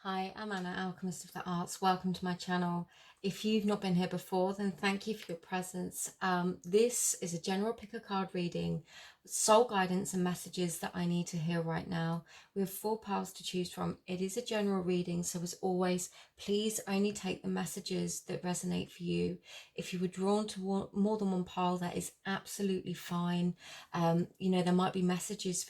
Hi, I'm Anna, Alchemist of the Arts. Welcome to my channel. If you've not been here before, then thank you for your presence. This is a general pick a card reading, soul guidance and messages that I need to hear right now. We have 4 piles to choose from. It is a general reading, so as always, please only take the messages that resonate for you. If you were drawn to more than one pile, that is absolutely fine. There might be messages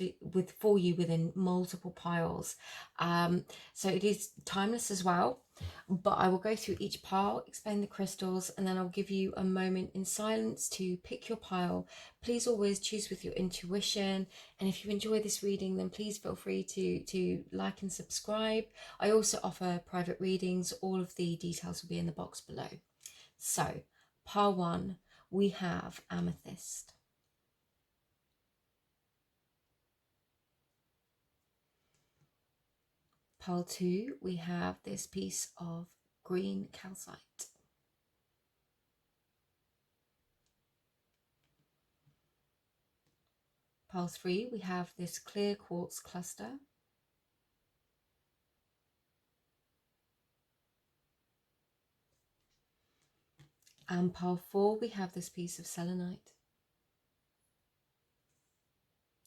for you within multiple piles. So it is timeless as well, but I will go through each pile, explain the crystals, and then I'll give you a moment in silence to pick your pile. Please always choose with your intuition, and if you enjoy this reading, then please feel free to like and subscribe. I also offer private readings. All of the details will be in the box below. So pile 1, we have amethyst. Pile 2, we have this piece of green calcite. Pile 3, we have this clear quartz cluster. And pile 4, we have this piece of selenite.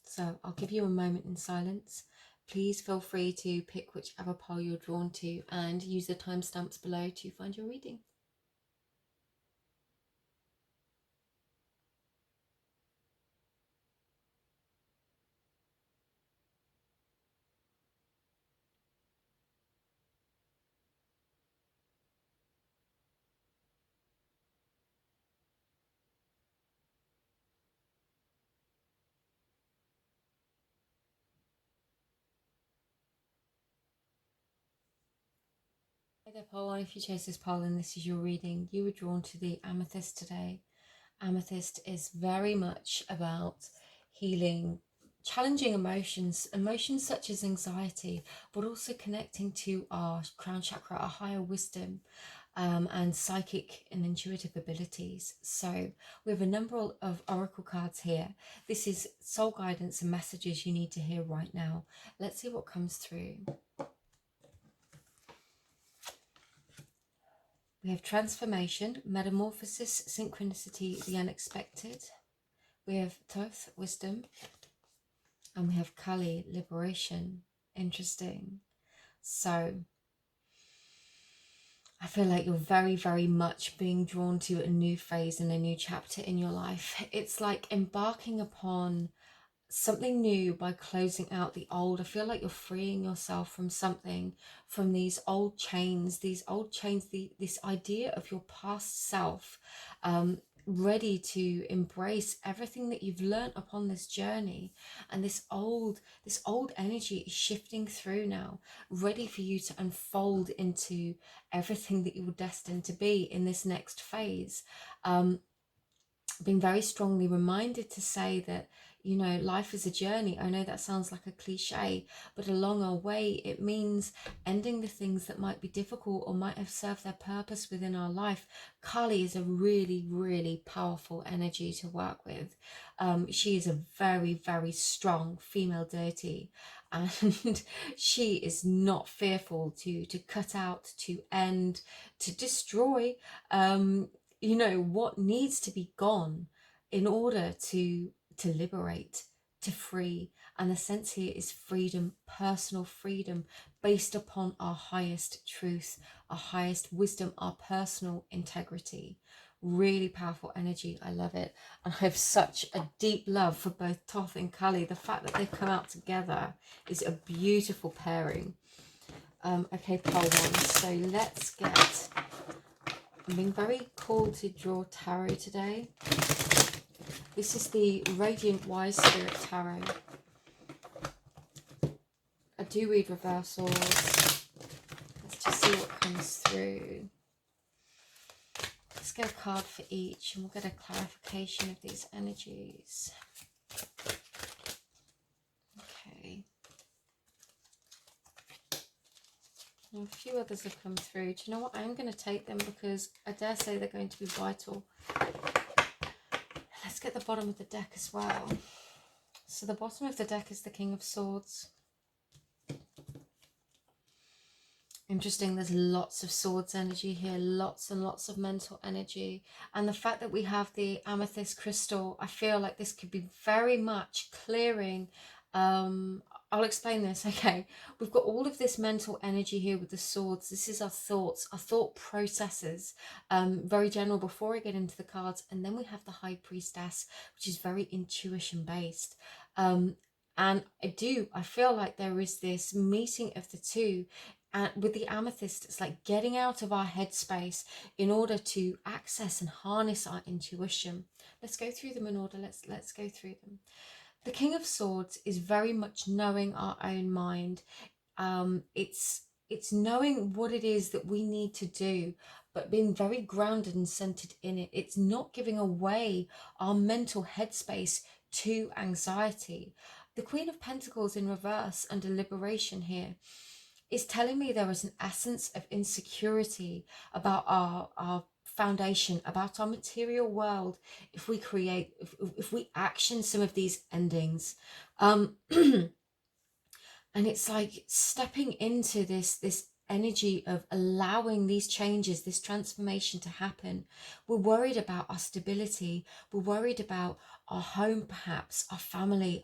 So I'll give you a moment in silence. Please feel free to pick whichever pile you're drawn to and use the timestamps below to find your reading. Hi there, pile 1. If you chose this pile and this is your reading, you were drawn to the amethyst today. Amethyst is very much about healing challenging emotions such as anxiety, but also connecting to our crown chakra, our higher wisdom, and psychic and intuitive abilities. So we have a number of oracle cards here. This is soul guidance and messages you need to hear right now. Let's see what comes through. We have transformation, metamorphosis, synchronicity, the unexpected. We have Thoth, wisdom, and we have Kali, liberation. Interesting. So I feel like you're very, very much being drawn to a new phase and a new chapter in your life. It's like embarking upon something new by closing out the old. I feel like you're freeing yourself from something, from these old chains, this idea of your past self, ready to embrace everything that you've learnt upon this journey. And this old energy is shifting through now, ready for you to unfold into everything that you were destined to be in this next phase. Being very strongly reminded to say that, you know, life is a journey. I know that sounds like a cliche, but along our way, it means ending the things that might be difficult or might have served their purpose within our life. Kali is a really, really powerful energy to work with. She is a very, very strong female deity, and she is not fearful to cut out, to end, to destroy, what needs to be gone in order to liberate, to free. And the sense here is freedom, personal freedom, based upon our highest truth, our highest wisdom, our personal integrity. Really powerful energy. I love it. And I have such a deep love for both Thoth and Kali. The fact that they've come out together is a beautiful pairing. Okay, pile 1. So let's get... I'm being very called to draw tarot today. This is the Radiant Wise Spirit Tarot. I do read reversals. Let's just see what comes through. Let's get a card for each and we'll get a clarification of these energies. Okay. And a few others have come through. Do you know what? I'm going to take them because I dare say they're going to be vital. Let's get the bottom of the deck as well. So the bottom of the deck is the King of Swords. Interesting, there's lots of swords energy here, lots and lots of mental energy. And the fact that we have the amethyst crystal, I feel like this could be very much clearing. I'll explain this, okay? We've got all of this mental energy here with the swords. This is our thoughts, our thought processes, very general before I get into the cards. And then we have the High Priestess, which is very intuition based. And I feel like there is this meeting of the two. And with the amethyst, it's like getting out of our headspace in order to access and harness our intuition. Let's go through them in order. Let's go through them. The King of Swords is very much knowing our own mind. It's knowing what it is that we need to do, but being very grounded and centered in it. It's not giving away our mental headspace to anxiety. The Queen of Pentacles in reverse under liberation here is telling me there is an essence of insecurity about our foundation, about our material world, if we action some of these endings. And it's like stepping into this energy of allowing these changes, this transformation to happen. We're worried about our stability. We're worried about our home, perhaps our family,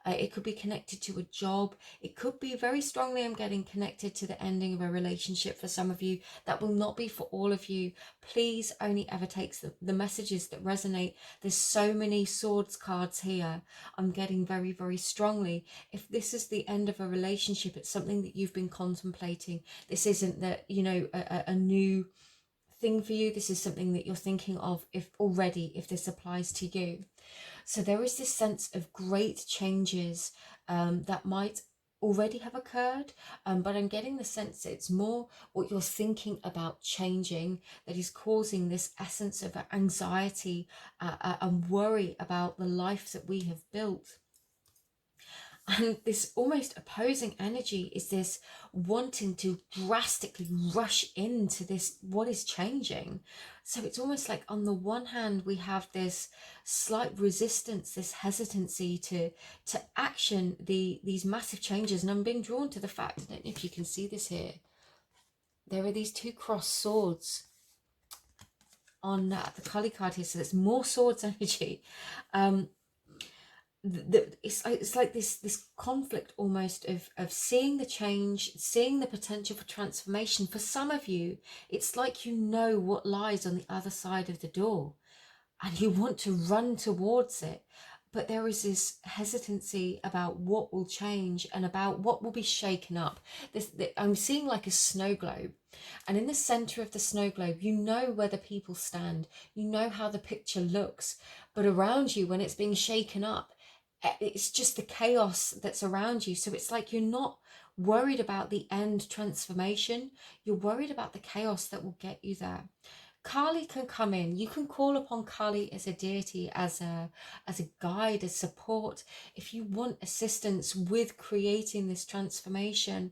it could be connected to a job. It could be very strongly, I'm getting, connected to the ending of a relationship for some of you. That will not be for all of you. Please only ever take the messages that resonate. There's so many swords cards here. I'm getting very, very strongly. If this is the end of a relationship, it's something that you've been contemplating. This isn't a new thing for you. This is something that you're thinking of if this applies to you. So there is this sense of great changes that might already have occurred, but I'm getting the sense that it's more what you're thinking about changing that is causing this essence of anxiety and worry about the life that we have built. And this almost opposing energy is this wanting to drastically rush into this, what is changing. So it's almost like on the one hand, we have this slight resistance, this hesitancy to action these massive changes. And I'm being drawn to the fact, I don't know if you can see this here, there are these two crossed swords on the Kali card here. So there's more swords energy. It's like this conflict almost of seeing the change, seeing the potential for transformation. For some of you, it's like you know what lies on the other side of the door and you want to run towards it, but there is this hesitancy about what will change and about what will be shaken up. I'm seeing like a snow globe, and in the center of the snow globe, you know where the people stand, you know how the picture looks, but around you, when it's being shaken up, it's just the chaos that's around you. So it's like you're not worried about the end transformation, you're worried about the chaos that will get you there. Kali can come in. You can call upon Kali as a deity, as a guide, as support. If you want assistance with creating this transformation,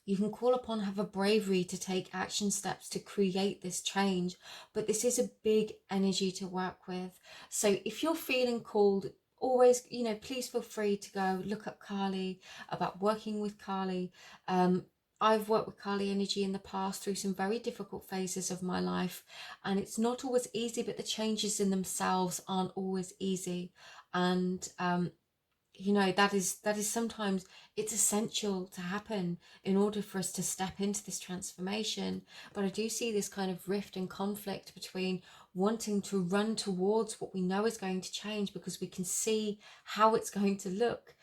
you can call upon her bravery to take action steps to create this change. But this is a big energy to work with. So if you're feeling called, always, please feel free to go look up Kali, about working with Kali. I've worked with Kali energy in the past through some very difficult phases of my life, and it's not always easy, but the changes in themselves aren't always easy. And that is sometimes it's essential to happen in order for us to step into this transformation. But I do see this kind of rift and conflict between wanting to run towards what we know is going to change because we can see how it's going to look,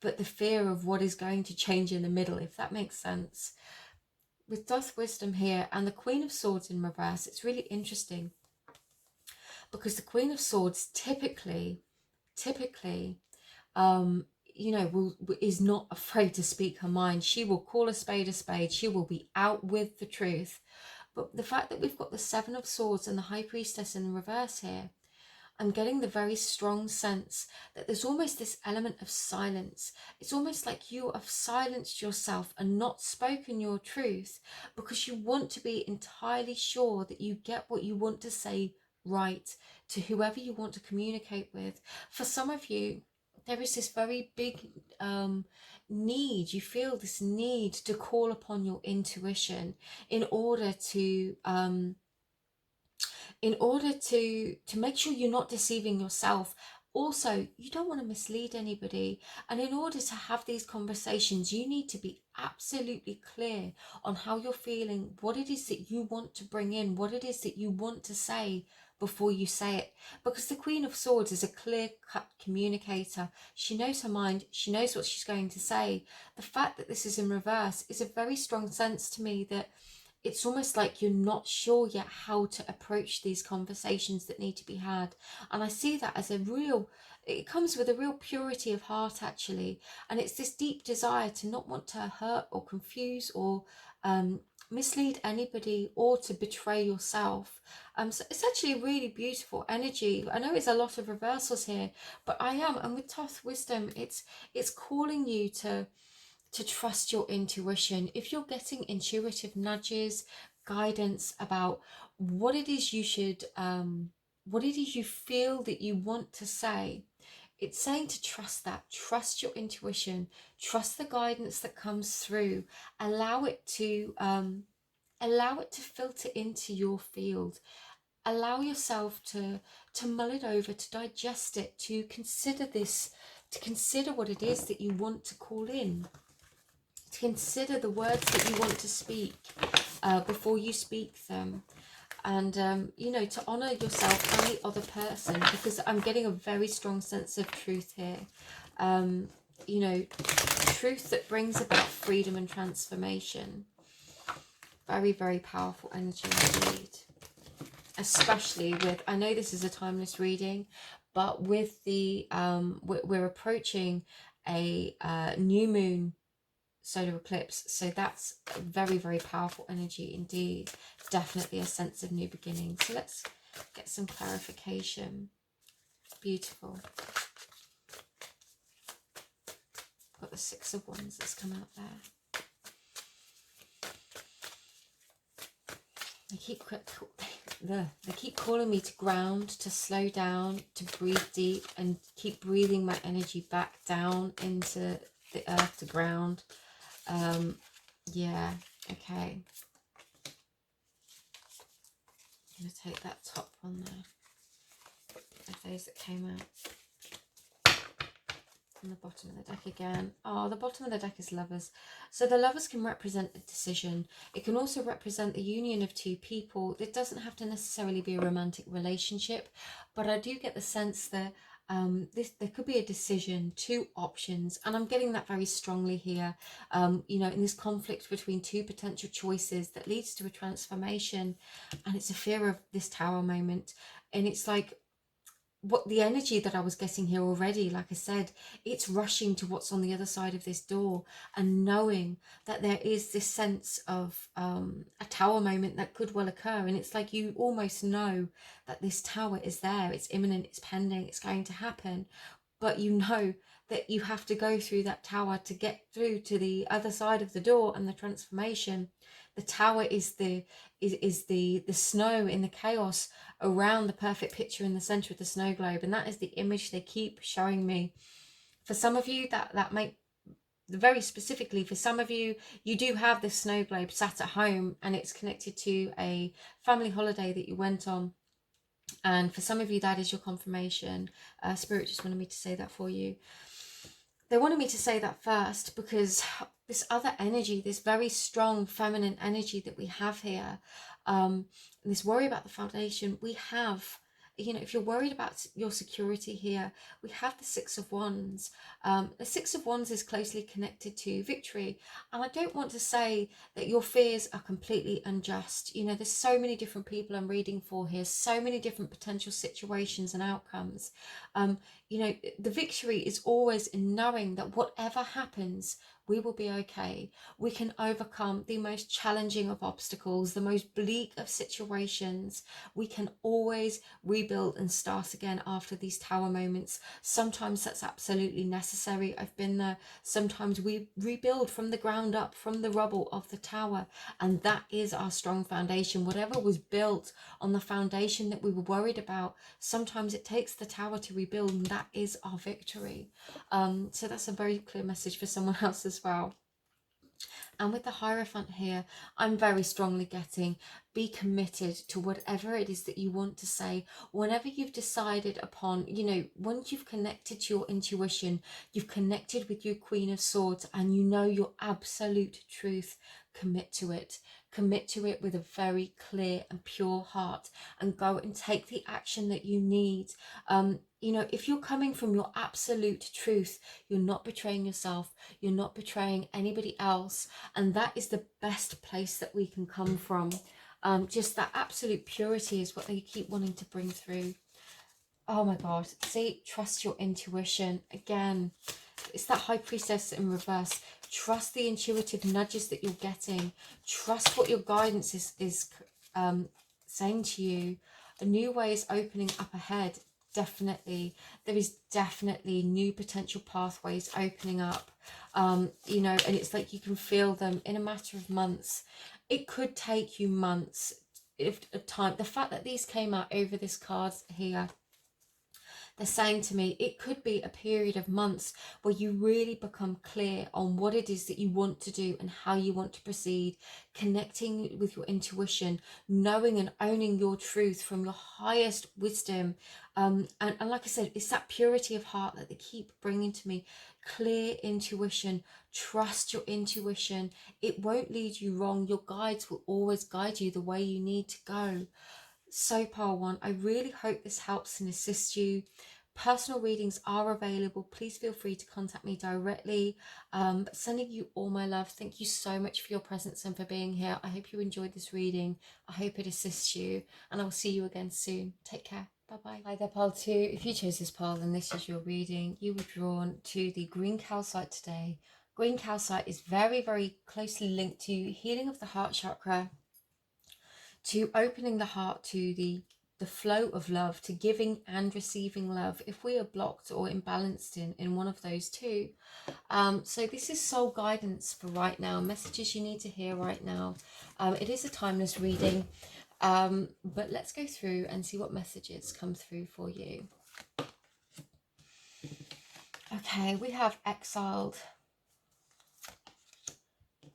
but the fear of what is going to change in the middle, if that makes sense. With Doth Wisdom here and the Queen of Swords in reverse, it's really interesting because the Queen of Swords typically is not afraid to speak her mind. She will call a spade a spade. She will be out with the truth. But the fact that we've got the Seven of Swords and the High Priestess in the reverse here, I'm getting the very strong sense that there's almost this element of silence. It's almost like you have silenced yourself and not spoken your truth because you want to be entirely sure that you get what you want to say right to whoever you want to communicate with. For some of you, there is this very big need. You feel this need to call upon your intuition in order to make sure you're not deceiving yourself. Also, you don't want to mislead anybody, and in order to have these conversations, you need to be absolutely clear on how you're feeling, what it is that you want to bring in, what it is that you want to say before you say it. Because the Queen of Swords is a clear-cut communicator. She knows her mind, she knows what she's going to say. The fact that this is in reverse is a very strong sense to me that it's almost like you're not sure yet how to approach these conversations that need to be had. And I see that as it comes with a real purity of heart, actually. And it's this deep desire to not want to hurt or confuse or mislead anybody or to betray yourself. So it's actually a really beautiful energy. I know it's a lot of reversals here, but and with Thoth wisdom, it's calling you to trust your intuition. If you're getting intuitive nudges, guidance about what it is you should, what it is you feel that you want to say, it's saying to trust that, trust your intuition, trust the guidance that comes through, allow it to filter into your field. Allow yourself to mull it over, to digest it, to consider what it is that you want to call in, to consider the words that you want to speak before you speak them, and to honor yourself and the other person, because I'm getting a very strong sense of truth here. Truth that brings about freedom and transformation. Very, very powerful energy indeed. Especially with, I know this is a timeless reading, but with the we're approaching a new moon solar eclipse, so that's a very, very powerful energy indeed. Definitely a sense of new beginning. So let's get some clarification. Beautiful. Got the Six of Wands that's come out there. They keep calling me to ground, to slow down, to breathe deep, and keep breathing my energy back down into the earth, to ground. Yeah, okay. I'm going to take that top one there, of those that came out. And the bottom of the deck again. Oh, the bottom of the deck is Lovers. So the Lovers can represent a decision. It can also represent the union of two people. It doesn't have to necessarily be a romantic relationship, but I do get the sense that there could be a decision, two options, and I'm getting that very strongly here. In this conflict between two potential choices that leads to a transformation, and it's a fear of this Tower moment, and it's like, what the energy that I was getting here already, like I said, it's rushing to what's on the other side of this door, and knowing that there is this sense of a Tower moment that could well occur. And it's like you almost know that this Tower is there, it's imminent, it's pending, it's going to happen, but you know that you have to go through that Tower to get through to the other side of the door and the transformation. The Tower is the snow in the chaos around the perfect picture in the center of the snow globe, and that is the image they keep showing me. For some of you, that might, very specifically for some of you, you do have this snow globe sat at home, and it's connected to a family holiday that you went on. And for some of you, that is your confirmation. Spirit just wanted me to say that for you. They wanted me to say that first because this other energy, this very strong feminine energy that we have here, this worry about the foundation, we have, if you're worried about your security here, we have the Six of Wands. The Six of Wands is closely connected to victory. And I don't want to say that your fears are completely unjust. There's so many different people I'm reading for here, so many different potential situations and outcomes. The victory is always in knowing that whatever happens, We will be okay. We can overcome the most challenging of obstacles, the most bleak of situations. We can always rebuild and start again after these tower moments. Sometimes that's absolutely necessary. I've been there. Sometimes we rebuild from the ground up, from the rubble of the tower, and that is our strong foundation. Whatever was built on the foundation that we were worried about, sometimes it takes the tower to rebuild, and that is our victory. So that's a very clear message for someone else as well. And with the Hierophant here, I'm very strongly getting, be committed to whatever it is that you want to say. Whenever you've decided upon, once you've connected to your intuition, you've connected with your Queen of Swords, and you know your absolute truth, commit to it. Commit to it with a very clear and pure heart, and go and take the action that you need. If you're coming from your absolute truth, you're not betraying yourself, you're not betraying anybody else, and that is the best place that we can come from. Just that absolute purity is what they keep wanting to bring through. Oh my God, see, trust your intuition. Again, it's that High Priestess in reverse. Trust the intuitive nudges that you're getting. Trust what your guidance is saying to you. A new way is opening up ahead. Definitely. There is definitely new potential pathways opening up. And it's like you can feel them in a matter of months. It could take you months if a time. The fact that these came out over this card here, they're saying to me, it could be a period of months where you really become clear on what it is that you want to do and how you want to proceed, connecting with your intuition, knowing and owning your truth from your highest wisdom. And like I said, it's that purity of heart that they keep bringing to me. Clear intuition. Trust your intuition. It won't lead you wrong. Your guides will always guide you the way you need to go. So Pile 1, I really hope this helps and assists you. Personal readings are available. Please feel free to contact me directly. Sending you all my love. Thank you so much for your presence and for being here. I hope you enjoyed this reading. I hope it assists you, and I'll see you again soon. Take care. Bye-bye. Hi there, Pile 2. If you chose this pile, then this is your reading. You were drawn to the green calcite today. Green calcite is very, very closely linked to healing of the heart chakra, to opening the heart to the flow of love, to giving and receiving love, if we are blocked or imbalanced in one of those two. So this is soul guidance for right now, messages you need to hear right now. It is a timeless reading, but let's go through and see what messages come through for you. Okay, we have exiled,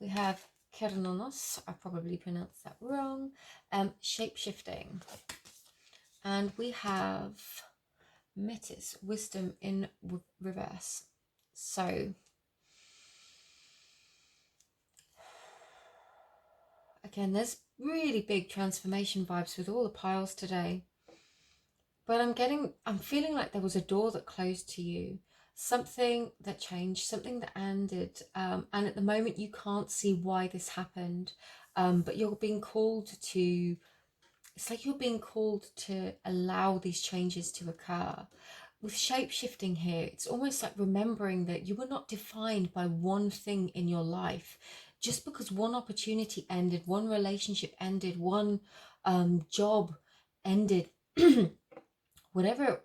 we have Kernonos, I probably pronounced that wrong, shape-shifting, and we have Metis, wisdom in reverse. So again, there's really big transformation vibes with all the piles today, but I'm feeling like there was a door that closed to you, something that changed, something that ended, and at the moment you can't see why this happened, but you're being called to, it's like you're being called to allow these changes to occur. With shape-shifting here, it's almost like remembering that you were not defined by one thing in your life. Just because one opportunity ended, one relationship ended, one job ended, whatever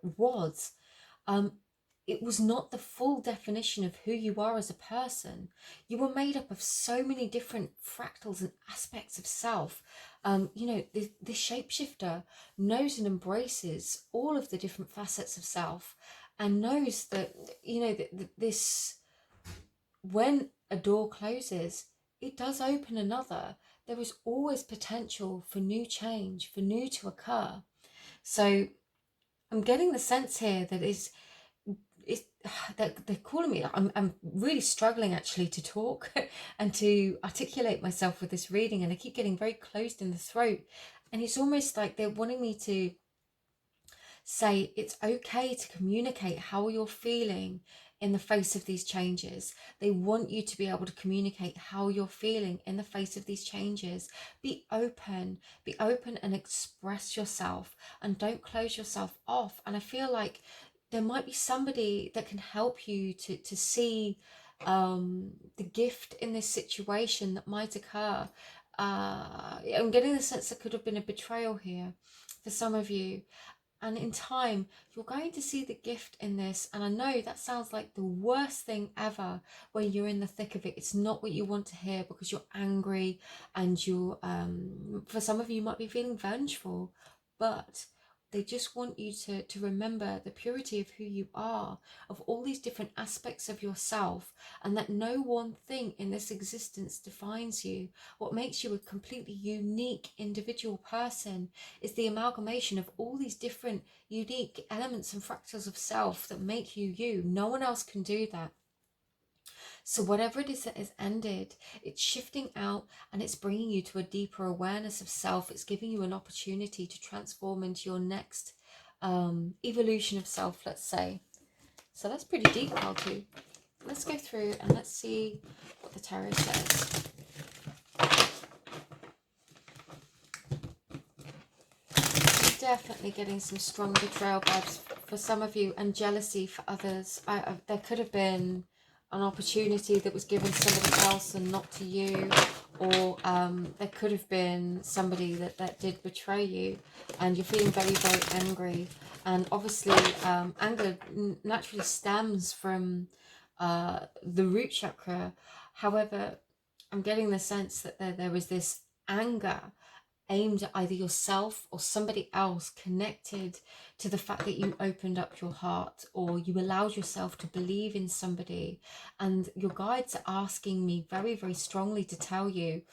it was not the full definition of who you are as a person. You were made up of so many different fractals and aspects of self. The shapeshifter knows and embraces all of the different facets of self, and knows that, this, when a door closes, it does open another. There is always potential for new change, for new to occur. So I'm getting the sense here that that they're calling me. I'm really struggling actually to talk and to articulate myself with this reading, and I keep getting very closed in the throat, and it's almost like they're wanting me to say it's okay to communicate how you're feeling in the face of these changes. They want you to be able to communicate how you're feeling in the face of these changes. Be open and express yourself, and don't close yourself off. And I feel like there might be somebody that can help you to see the gift in this situation that might occur. I'm getting the sense there could have been a betrayal here for some of you. And in time, you're going to see the gift in this. And I know that sounds like the worst thing ever when you're in the thick of it. It's not what you want to hear because you're angry and you're, for some of you, might be feeling vengeful. But they just want you to remember the purity of who you are, of all these different aspects of yourself, and that no one thing in this existence defines you. What makes you a completely unique individual person is the amalgamation of all these different unique elements and fractals of self that make you you. No one else can do that. So whatever it is that has ended, it's shifting out and it's bringing you to a deeper awareness of self. It's giving you an opportunity to transform into your next evolution of self, let's say. So that's pretty deep, Pile 2. Let's go through and let's see what the tarot says. Definitely getting some strong betrayal vibes for some of you and jealousy for others. There could have been an opportunity that was given to somebody else and not to you, or there could have been somebody that did betray you and you're feeling very, very angry. And obviously anger naturally stems from the root chakra. However, I'm getting the sense that there is this anger aimed at either yourself or somebody else, connected to the fact that you opened up your heart or you allowed yourself to believe in somebody. And your guides are asking me very, very strongly to tell you,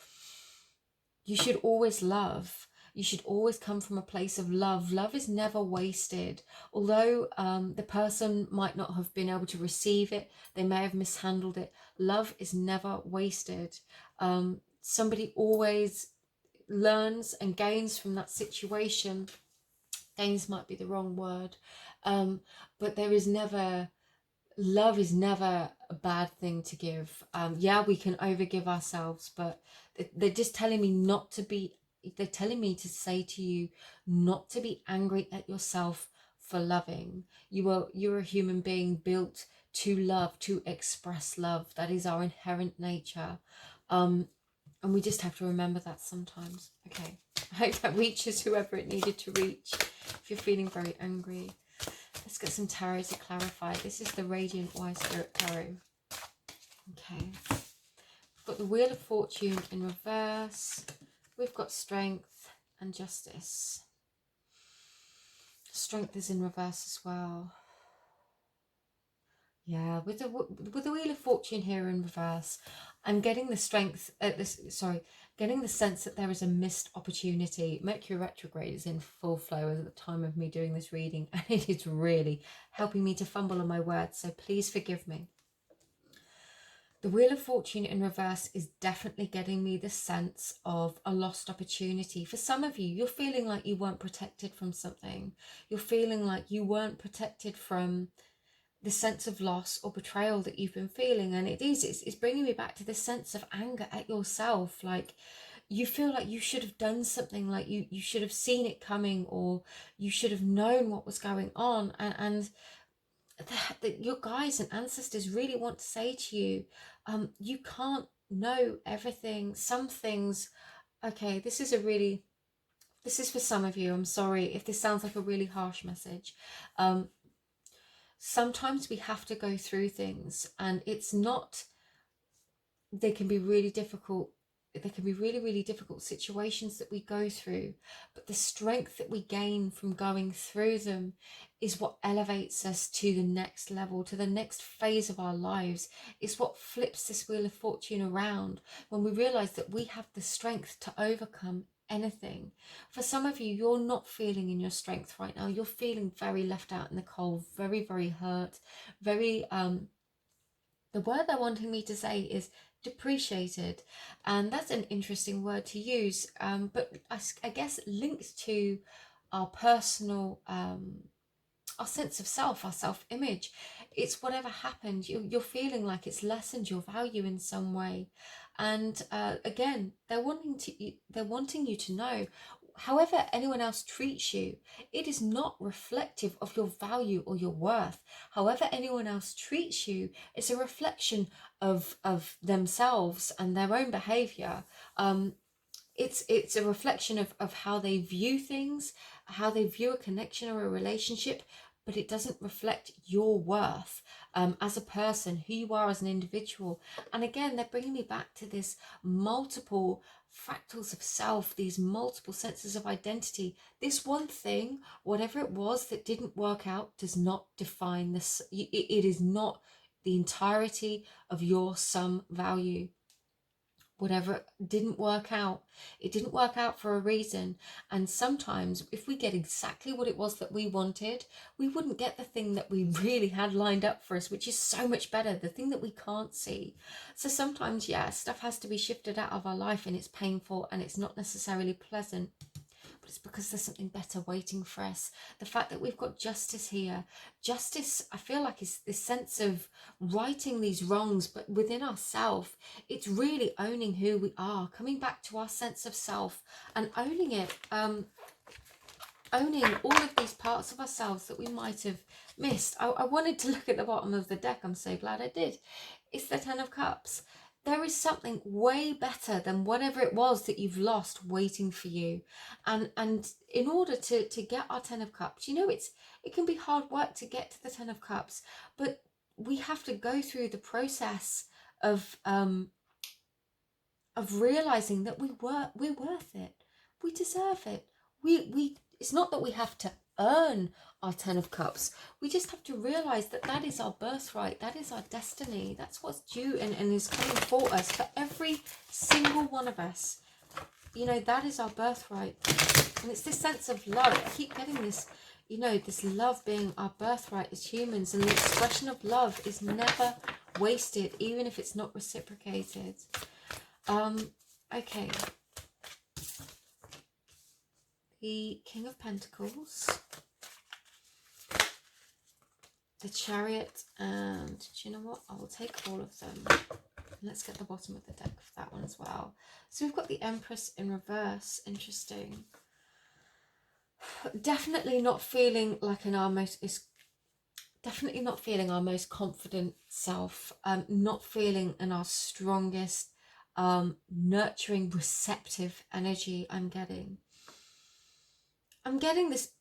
you should always love. You should always come from a place of love. Love is never wasted. Although the person might not have been able to receive it, they may have mishandled it. Love is never wasted. Somebody always learns and gains from that situation. Gains might be the wrong word, but there is never, love is never a bad thing to give. Yeah, we can overgive ourselves, but they're just telling me not to be, they're telling me to say to you not to be angry at yourself for loving. You're a human being built to love, to express love. That is our inherent nature. And we just have to remember that sometimes. Okay, I hope that reaches whoever it needed to reach. If you're feeling very angry, let's get some tarot to clarify. This is the Radiant Wise Spirit Tarot. Okay, we've got the Wheel of Fortune in reverse. We've got Strength and Justice. Strength is in reverse as well. Yeah, with the Wheel of Fortune here in reverse, I'm getting the strength at this. Sorry, getting the sense that there is a missed opportunity. Mercury retrograde is in full flow at the time of me doing this reading, and it is really helping me to fumble on my words. So please forgive me. The Wheel of Fortune in reverse is definitely getting me the sense of a lost opportunity. For some of you, you're feeling like you weren't protected from something. You're feeling like you weren't protected from the sense of loss or betrayal that you've been feeling. And it's bringing me back to this sense of anger at yourself. Like you feel like you should have done something, like you should have seen it coming, or you should have known what was going on. And that your guides and ancestors really want to say to you, you can't know everything. Some things, okay, this is for some of you. I'm sorry if this sounds like a really harsh message. Sometimes we have to go through things, and it's not, they can be really difficult. There can be really, really difficult situations that we go through, but the strength that we gain from going through them is what elevates us to the next level, to the next phase of our lives. It's what flips this Wheel of Fortune around when we realize that we have the strength to overcome anything. For some of you, you're not feeling in your strength right now. You're feeling very left out in the cold, very, very hurt, very the word they're wanting me to say is depreciated, and that's an interesting word to use, but I guess linked to our personal our sense of self, our self-image. It's whatever happened, you're feeling like it's lessened your value in some way. And again, they're wanting you to know, however anyone else treats you, it is not reflective of your value or your worth. However anyone else treats you is a reflection of themselves and their own behavior. It's a reflection of how they view things, how they view a connection or a relationship, but it doesn't reflect your worth as a person, who you are as an individual. And again, they're bringing me back to this multiple fractals of self, these multiple senses of identity. This one thing, whatever it was that didn't work out, does not define this. It is not the entirety of your sum value. Whatever didn't work out, it didn't work out for a reason. And sometimes if we get exactly what it was that we wanted, we wouldn't get the thing that we really had lined up for us, which is so much better, the thing that we can't see. So sometimes, yeah, stuff has to be shifted out of our life, and it's painful and it's not necessarily pleasant, but it's because there's something better waiting for us. The fact that we've got justice here, justice, I feel like, is this sense of righting these wrongs, but within ourselves. It's really owning who we are, coming back to our sense of self and owning it, owning all of these parts of ourselves that we might have missed. I wanted to look at the bottom of the deck. I'm so glad I did. It's the Ten of Cups. There is something way better than whatever it was that you've lost waiting for you. And in order to get our Ten of Cups, you know, it can be hard work to get to the Ten of Cups, but we have to go through the process of realizing that we're worth it. We deserve it. We it's not that we have to earn our Ten of Cups. We just have to realize that that is our birthright. That is our destiny. That's what's due and is coming for us, for every single one of us. You know, that is our birthright. And it's this sense of love. I keep getting this, you know, this love being our birthright as humans. And the expression of love is never wasted, even if it's not reciprocated. Okay. The King of Pentacles, the Chariot, and do you know what? I will take all of them. Let's get the bottom of the deck for that one as well. So we've got the Empress in reverse. Interesting. Definitely not feeling like definitely not feeling our most confident self. Not feeling in our strongest, nurturing, receptive energy. I'm getting this.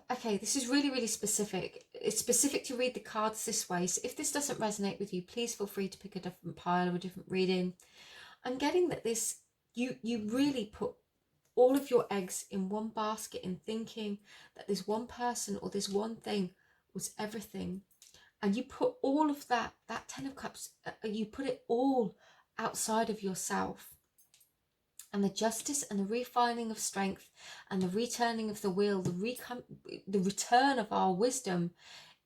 Okay, this is really, really specific. It's specific to read the cards this way. So if this doesn't resonate with you, please feel free to pick a different pile or a different reading. I'm getting that this, you really put all of your eggs in one basket in thinking that this one person or this one thing was everything. And you put all of that Ten of Cups, you put it all outside of yourself. And the justice and the refining of strength and the returning of the wheel, the return of our wisdom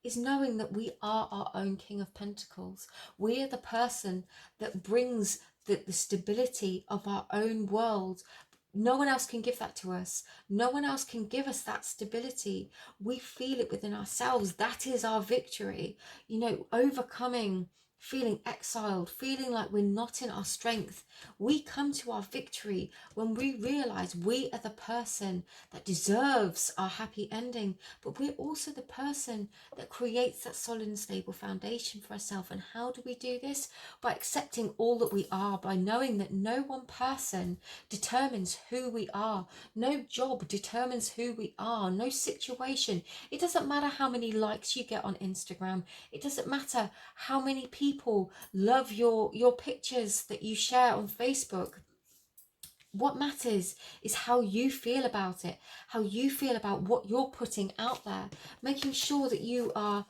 is knowing that we are our own King of Pentacles. We are the person that brings the stability of our own world. No one else can give that to us. No one else can give us that stability. We feel it within ourselves. That is our victory. You know, overcoming, feeling exiled, feeling like we're not in our strength. We come to our victory when we realize we are the person that deserves our happy ending, but we're also the person that creates that solid and stable foundation for ourselves. And how do we do this? By accepting all that we are, by knowing that no one person determines who we are. No job determines who we are. No situation. It doesn't matter how many likes you get on Instagram. It doesn't matter how many people love your pictures that you share on Facebook. What matters is how you feel about it, how you feel about what you're putting out there, making sure that you are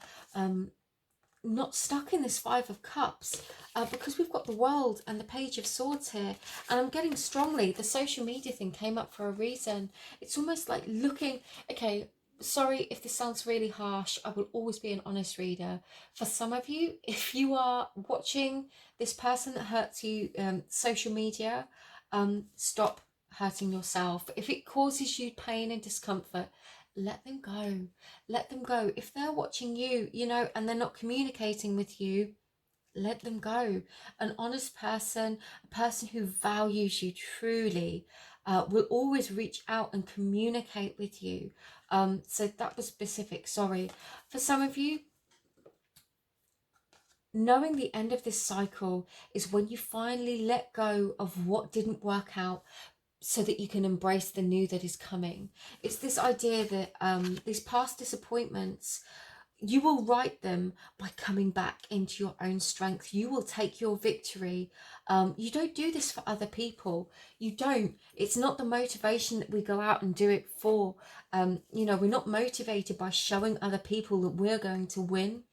not stuck in this Five of Cups, because we've got the World and the Page of Swords here, and I'm getting strongly, the social media thing came up for a reason. It's almost like looking, okay, sorry if this sounds really harsh, I will always be an honest reader. For some of you, if you are watching this person that hurts you, social media, stop hurting yourself. If it causes you pain and discomfort, let them go. Let them go. If they're watching you, you know, and they're not communicating with you, let them go. An honest person, a person who values you truly, will always reach out and communicate with you. So that was specific, sorry. For some of you, knowing the end of this cycle is when you finally let go of what didn't work out, so that you can embrace the new that is coming. It's this idea that these past disappointments, you will right them by coming back into your own strength. You will take your victory. You don't do this for other people. You don't. It's not the motivation that we go out and do it for. We're not motivated by showing other people that we're going to win.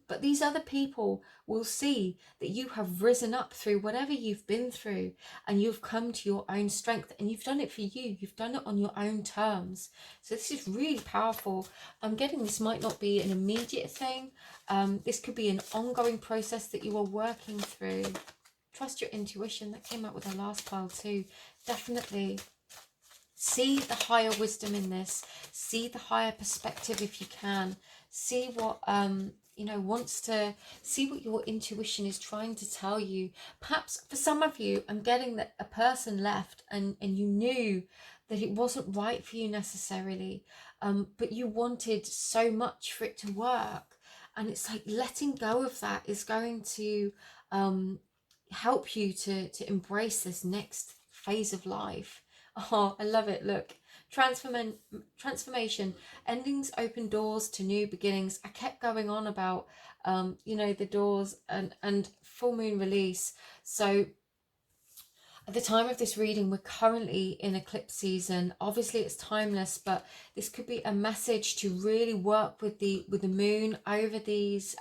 But these other people will see that you have risen up through whatever you've been through, and you've come to your own strength, and you've done it for you. You've done it on your own terms. So this is really powerful. I'm getting this might not be an immediate thing. This could be an ongoing process that you are working through. Trust your intuition. That came out with the last pile too. Definitely. See the higher wisdom in this. See the higher perspective if you can. See what wants to see what your intuition is trying to tell you. Perhaps for some of you, I'm getting that a person left and you knew that it wasn't right for you necessarily, but you wanted so much for it to work, and it's like letting go of that is going to help you to embrace this next phase of life. Oh, I love it. Look, transformation, endings open doors to new beginnings. I kept going on about the doors and full moon release. So at the time of this reading, we're currently in eclipse season. Obviously it's timeless, but this could be a message to really work with the moon over these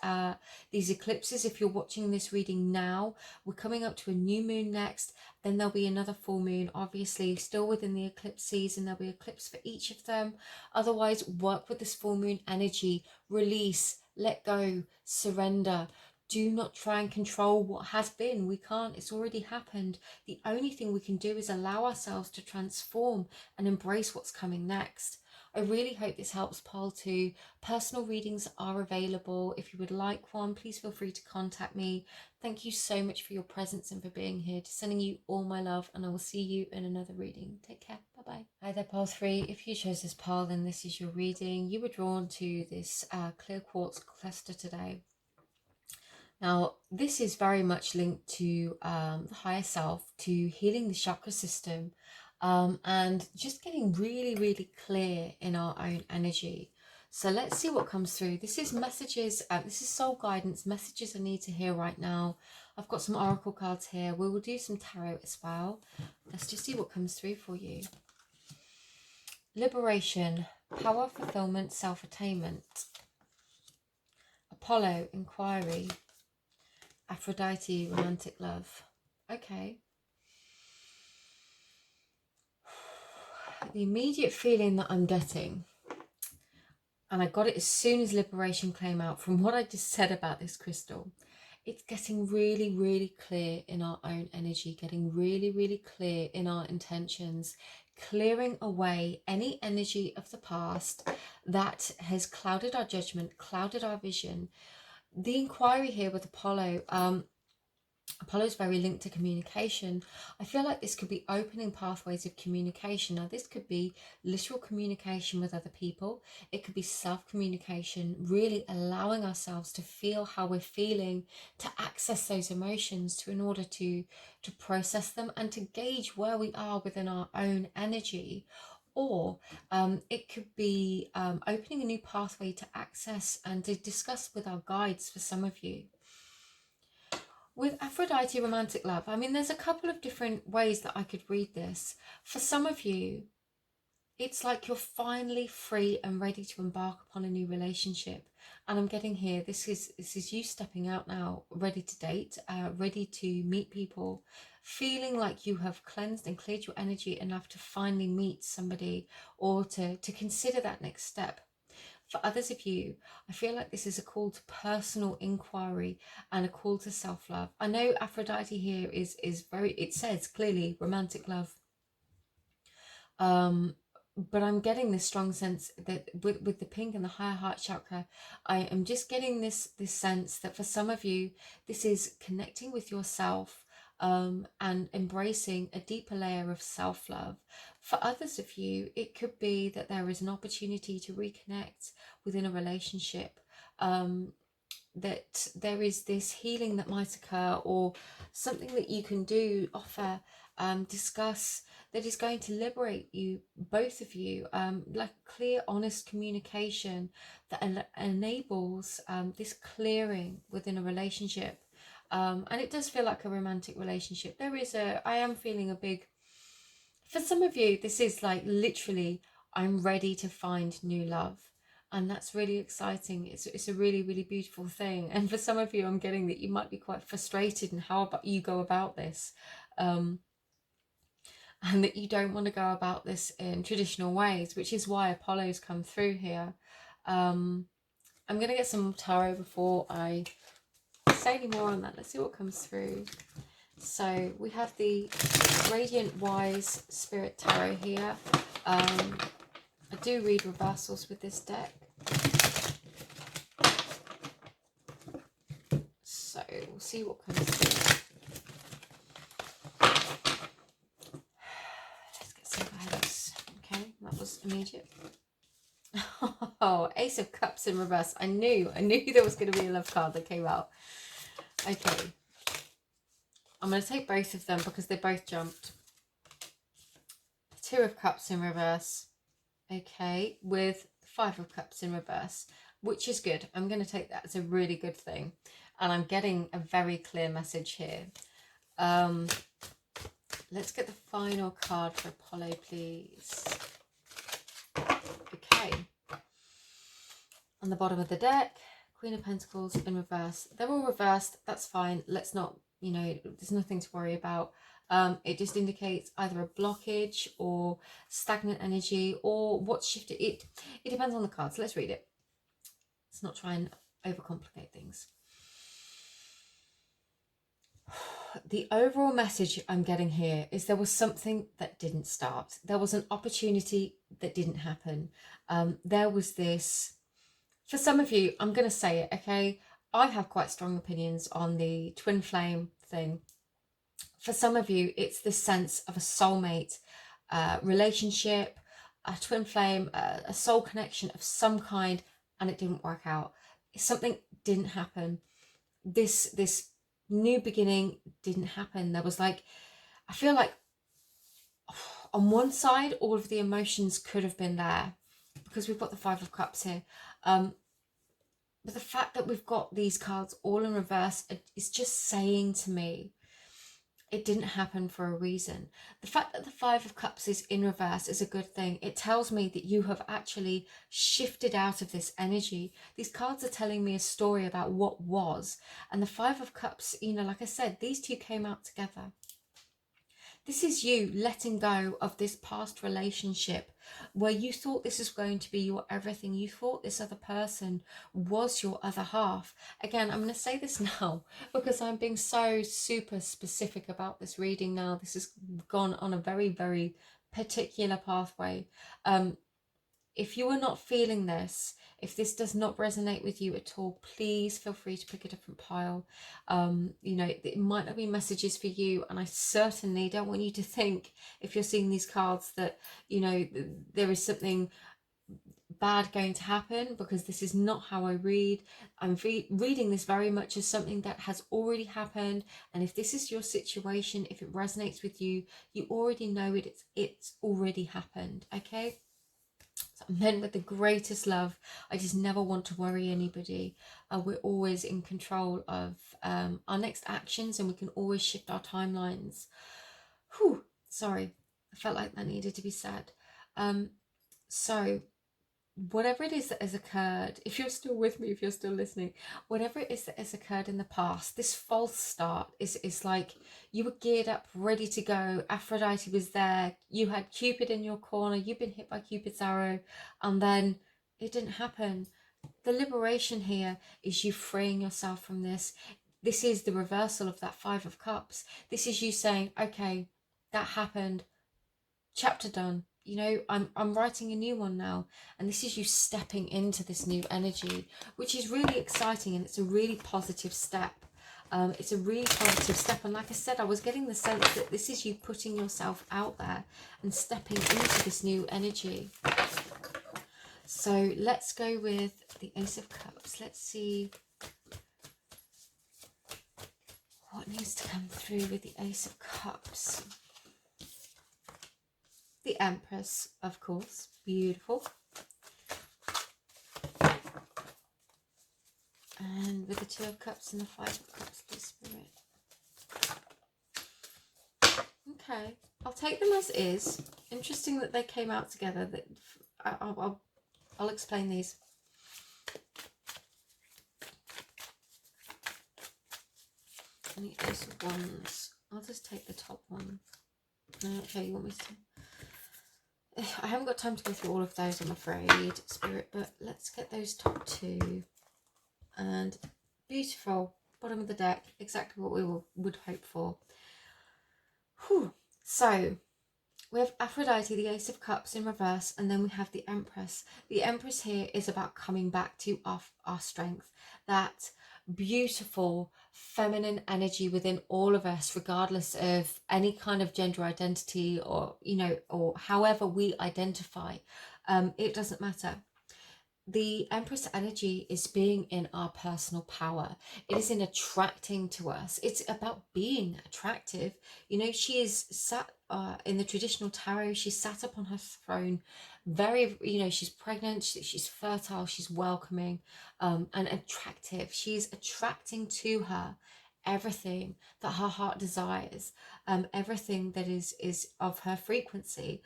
eclipses. If you're watching this reading now, we're coming up to a new moon next, then there'll be another full moon, obviously still within the eclipse season. There'll be eclipse for each of them. Otherwise, work with this full moon energy. Release, let go, surrender. Do not try and control what has been. We can't. It's already happened. The only thing we can do is allow ourselves to transform and embrace what's coming next. I really hope this helps, Pile 2. Personal readings are available. If you would like one, please feel free to contact me. Thank you so much for your presence and for being here. Just sending you all my love, and I will see you in another reading. Take care. Bye-bye. Hi there, Pile 3. If you chose this pile, then this is your reading. You were drawn to this clear quartz cluster today. Now, this is very much linked to the higher self, to healing the chakra system, and just getting really, really clear in our own energy. So let's see what comes through. This is messages, this is soul guidance, messages I need to hear right now. I've got some oracle cards here. We will do some tarot as well. Let's just see what comes through for you. Liberation, power, fulfillment, self-attainment. Apollo, inquiry. Aphrodite, romantic love. Okay. The immediate feeling that I'm getting, and I got it as soon as liberation came out from what I just said about this crystal, it's getting really, really clear in our own energy, getting really, really clear in our intentions, clearing away any energy of the past that has clouded our judgment, clouded our vision. The inquiry here with Apollo, Apollo is very linked to communication. I feel like this could be opening pathways of communication. Now, this could be literal communication with other people. It could be self-communication, really allowing ourselves to feel how we're feeling, to access those emotions in order to process them and to gauge where we are within our own energy. Or it could be opening a new pathway to access and to discuss with our guides for some of you. With Aphrodite, romantic love, I mean, there's a couple of different ways that I could read this. For some of you, it's like you're finally free and ready to embark upon a new relationship. And I'm getting here, this is you stepping out now, ready to date, ready to meet people, feeling like you have cleansed and cleared your energy enough to finally meet somebody or to consider that next step. For others of you, I feel like this is a call to personal inquiry and a call to self-love. I know Aphrodite here is very, it says clearly romantic love. But I'm getting this strong sense that with the pink and the higher heart chakra, I am just getting this sense that for some of you, this is connecting with yourself, and embracing a deeper layer of self-love. For others of you, it could be that there is an opportunity to reconnect within a relationship, that there is this healing that might occur, or something that you can do, offer, discuss, that is going to liberate you, both of you, like clear, honest communication that enables this clearing within a relationship. And it does feel like a romantic relationship. I am feeling a big, for some of you, this is like literally, I'm ready to find new love. And that's really exciting. It's a really, really beautiful thing. And for some of you, I'm getting that you might be quite frustrated in how about you go about this. And that you don't want to go about this in traditional ways, which is why Apollo's come through here. I'm going to get some tarot before I say any more on that. Let's see what comes through. So we have the Radiant Wise Spirit Tarot here. I do read reversals with this deck. So we'll see what comes through. Let's get some guidance. Okay, that was immediate. Oh, Ace of Cups in reverse. I knew there was going to be a love card that came out. Okay. I'm going to take both of them because they both jumped. Two of Cups in reverse. Okay, with Five of Cups in reverse, which is good. I'm going to take that as a really good thing. And I'm getting a very clear message here. Let's get the final card for Apollo, please. Okay. On the bottom of the deck, Queen of Pentacles in reverse. They're all reversed. That's fine. Let's not, there's nothing to worry about. It just indicates either a blockage or stagnant energy or what's shifted. It depends on the cards. Let's read it. Let's not try and overcomplicate things. The overall message I'm getting here is there was something that didn't start. There was an opportunity that didn't happen. There was this, for some of you, I'm going to say it, okay? I have quite strong opinions on the twin flame thing. For some of you, it's this sense of a soulmate relationship, a twin flame, a soul connection of some kind, and it didn't work out. Something didn't happen. This new beginning didn't happen. There was like, I feel like on one side, all of the emotions could have been there because we've got the Five of Cups here. But the fact that we've got these cards all in reverse is just saying to me, it didn't happen for a reason. The fact that the Five of Cups is in reverse is a good thing. It tells me that you have actually shifted out of this energy. These cards are telling me a story about what was. And the Five of Cups, like I said, these two came out together. This is you letting go of this past relationship where you thought this was going to be your everything. You thought this other person was your other half. Again, I'm going to say this now because I'm being so super specific about this reading now. This has gone on a very, very particular pathway. If you are not feeling this, if this does not resonate with you at all, please feel free to pick a different pile. It might not be messages for you, and I certainly don't want you to think, if you're seeing these cards, that there is something bad going to happen, because this is not how I read. I'm reading this very much as something that has already happened, and if this is your situation, if it resonates with you, you already know it's already happened. Okay, so I'm meant with the greatest love. I just never want to worry anybody. We're always in control of our next actions, and we can always shift our timelines. Whew, sorry, I felt like that needed to be said. So whatever it is that has occurred, if you're still with me, if you're still listening, whatever it is that has occurred in the past, this false start is like you were geared up, ready to go. Aphrodite was there. You had Cupid in your corner. You've been hit by Cupid's arrow, and then it didn't happen. The liberation here is you freeing yourself from this. This is the reversal of that Five of Cups. This is you saying, okay, that happened. Chapter done. I'm writing a new one now, and this is you stepping into this new energy, which is really exciting, and it's a really positive step. It's a really positive step. And like I said, I was getting the sense that this is you putting yourself out there and stepping into this new energy. So let's go with the Ace of Cups. Let's see what needs to come through with the Ace of Cups. The Empress, of course. Beautiful. And with the Two of Cups and the Five of Cups, please, Spirit. Okay, I'll take them as is. Interesting that they came out together. That I'll explain these. And the Ace of Wands. I'll just take the top one. Okay, you want me to? I haven't got time to go through all of those, I'm afraid, Spirit. But let's get those top two. And beautiful. Bottom of the deck. Exactly what we would hope for. Whew. So we have Aphrodite, the Ace of Cups in reverse, and then we have the Empress. The Empress here is about coming back to our strength, that beautiful feminine energy within all of us, regardless of any kind of gender identity or, you know, or however we identify. It doesn't matter. The Empress energy is being in our personal power. It is in attracting to us. It's about being attractive. You know, she is sat in the traditional tarot. She's sat up on her throne, very, you know, she's pregnant, she's fertile, she's welcoming, and attractive. She's attracting to her everything that her heart desires, everything that is of her frequency.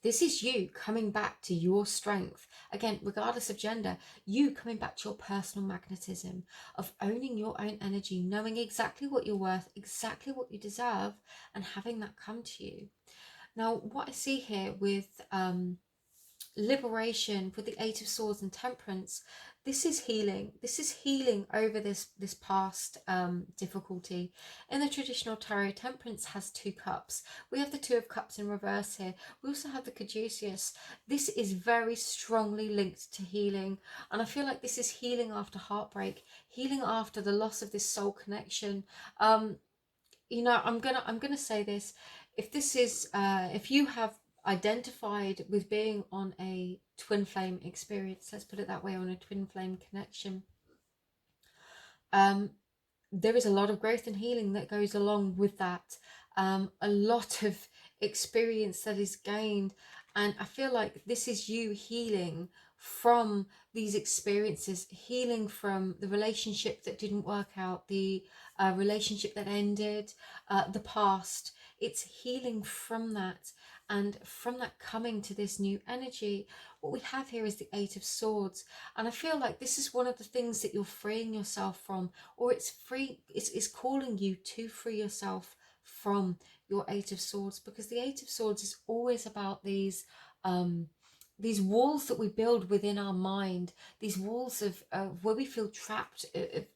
This is you coming back to your strength. Again, regardless of gender, you coming back to your personal magnetism of owning your own energy, knowing exactly what you're worth, exactly what you deserve, and having that come to you. Now, what I see here with liberation, with the Eight of Swords and Temperance, this is healing. This is healing over this past difficulty. In the traditional tarot, Temperance has 2 cups. We have the Two of Cups in reverse here. We also have the Caduceus. This is very strongly linked to healing, and I feel like this is healing after heartbreak, healing after the loss of this soul connection. You know, I'm gonna say this. If this is if you have identified with being on a twin flame experience, let's put it that way, on a twin flame connection, there is a lot of growth and healing that goes along with that. A lot of experience that is gained, and I feel like this is you healing from these experiences, healing from the relationship that didn't work out, the relationship that ended, the past. It's healing from that, and from that coming to this new energy. What we have here is the Eight of Swords, and I feel like this is one of the things that you're freeing yourself from, or it's calling you to free yourself from your Eight of Swords, because the Eight of Swords is always about these walls that we build within our mind, these walls of where we feel trapped,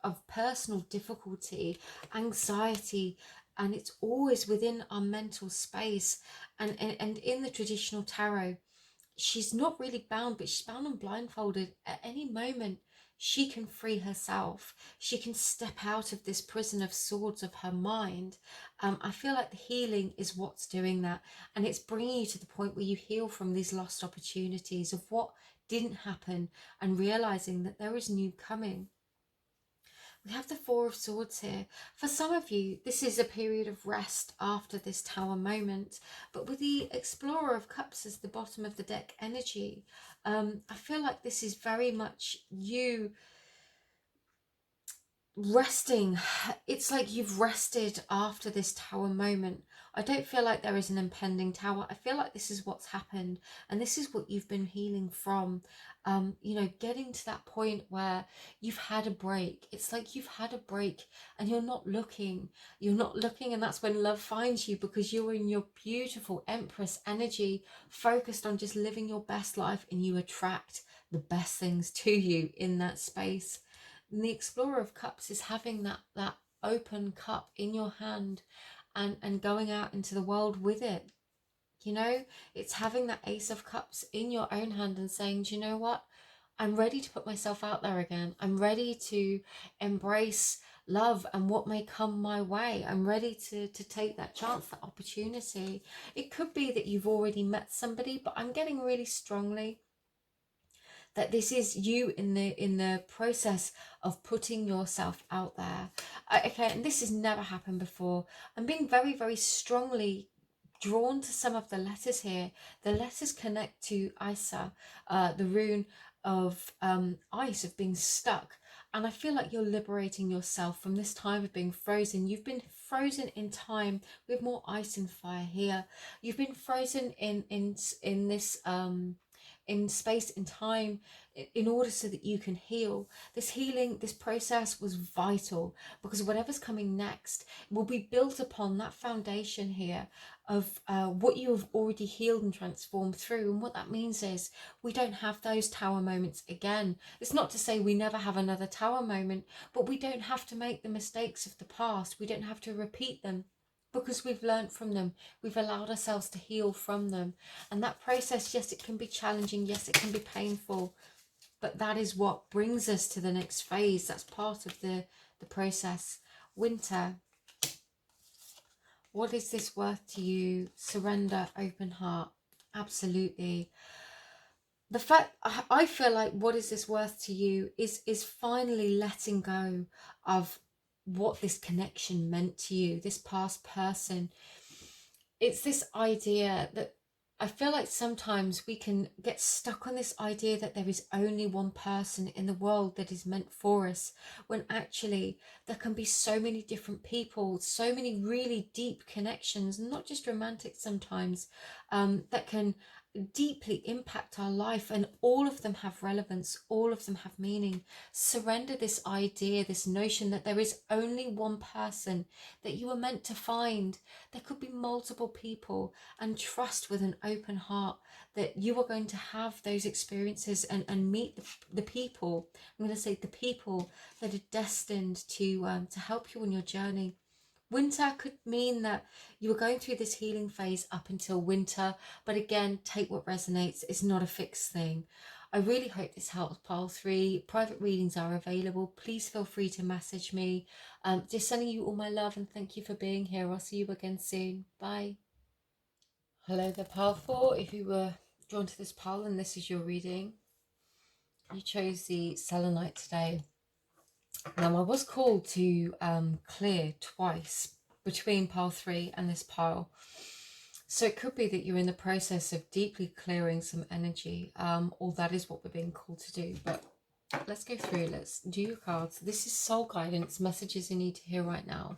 of personal difficulty, anxiety, and it's always within our mental space. And in the traditional tarot, she's not really bound, but she's bound and blindfolded. At any moment, she can free herself. She can step out of this prison of swords of her mind. I feel like the healing is what's doing that. And it's bringing you to the point where you heal from these lost opportunities of what didn't happen, and realizing that there is new coming. We have the Four of Swords here. For some of you, this is a period of rest after this Tower moment. But with the Explorer of Cups as the bottom of the deck energy, I feel like this is very much you resting. It's like you've rested after this Tower moment. I don't feel like there is an impending tower. I feel like this is what's happened, and this is what you've been healing from. You know, getting to that point where you've had a break. It's like you've had a break and you're not looking, and that's when love finds you, because you're in your beautiful Empress energy, focused on just living your best life, and you attract the best things to you in that space. And the Explorer of Cups is having that open cup in your hand, and going out into the world with it. You know, it's having that Ace of Cups in your own hand and saying, do you know what? I'm ready to put myself out there again. I'm ready to embrace love and what may come my way. I'm ready to take that chance, that opportunity. It could be that you've already met somebody, but I'm getting really strongly that this is you in the process of putting yourself out there. Okay, and this has never happened before. I'm being very, very strongly drawn to some of the letters here. The letters connect to Isa, the rune of ice, of being stuck. And I feel like you're liberating yourself from this time of being frozen. You've been frozen in time. We have more ice and fire here. You've been frozen in this in space and time in order so that you can heal. This healing, this process was vital, because whatever's coming next will be built upon that foundation here of what you have already healed and transformed through. And what that means is we don't have those tower moments again. It's not to say we never have another tower moment, but we don't have to make the mistakes of the past. We don't have to repeat them, because we've learned from them. We've allowed ourselves to heal from them. And that process, yes, it can be challenging. Yes, it can be painful. But that is what brings us to the next phase. That's part of the process. Winter. What is this worth to you? Surrender, open heart. Absolutely. The fact, I feel like what is this worth to you is finally letting go of what this connection meant to you, this past person. It's this idea that I feel like sometimes we can get stuck on this idea that there is only one person in the world that is meant for us, when actually there can be so many different people, so many really deep connections, not just romantic sometimes, that can deeply impact our life, and all of them have relevance, all of them have meaning. Surrender this idea, this notion that there is only one person that you are meant to find. There could be multiple people, and trust with an open heart that you are going to have those experiences and meet the people, I'm going to say the people that are destined to help you on your journey. Winter could mean that you were going through this healing phase up until winter, but again, take what resonates. It's not a fixed thing. I really hope this helps, pile 3. Private readings are available. Please feel free to message me. Just sending you all my love and thank you for being here. I'll see you again soon. Bye. Hello there, pile 4. If you were drawn to this pile and this is your reading, you chose the selenite today. Now, I was called to clear twice between pile 3 and this pile. So it could be that you're in the process of deeply clearing some energy, or that is what we're being called to do. But let's go through. Let's do your cards. This is soul guidance, messages you need to hear right now.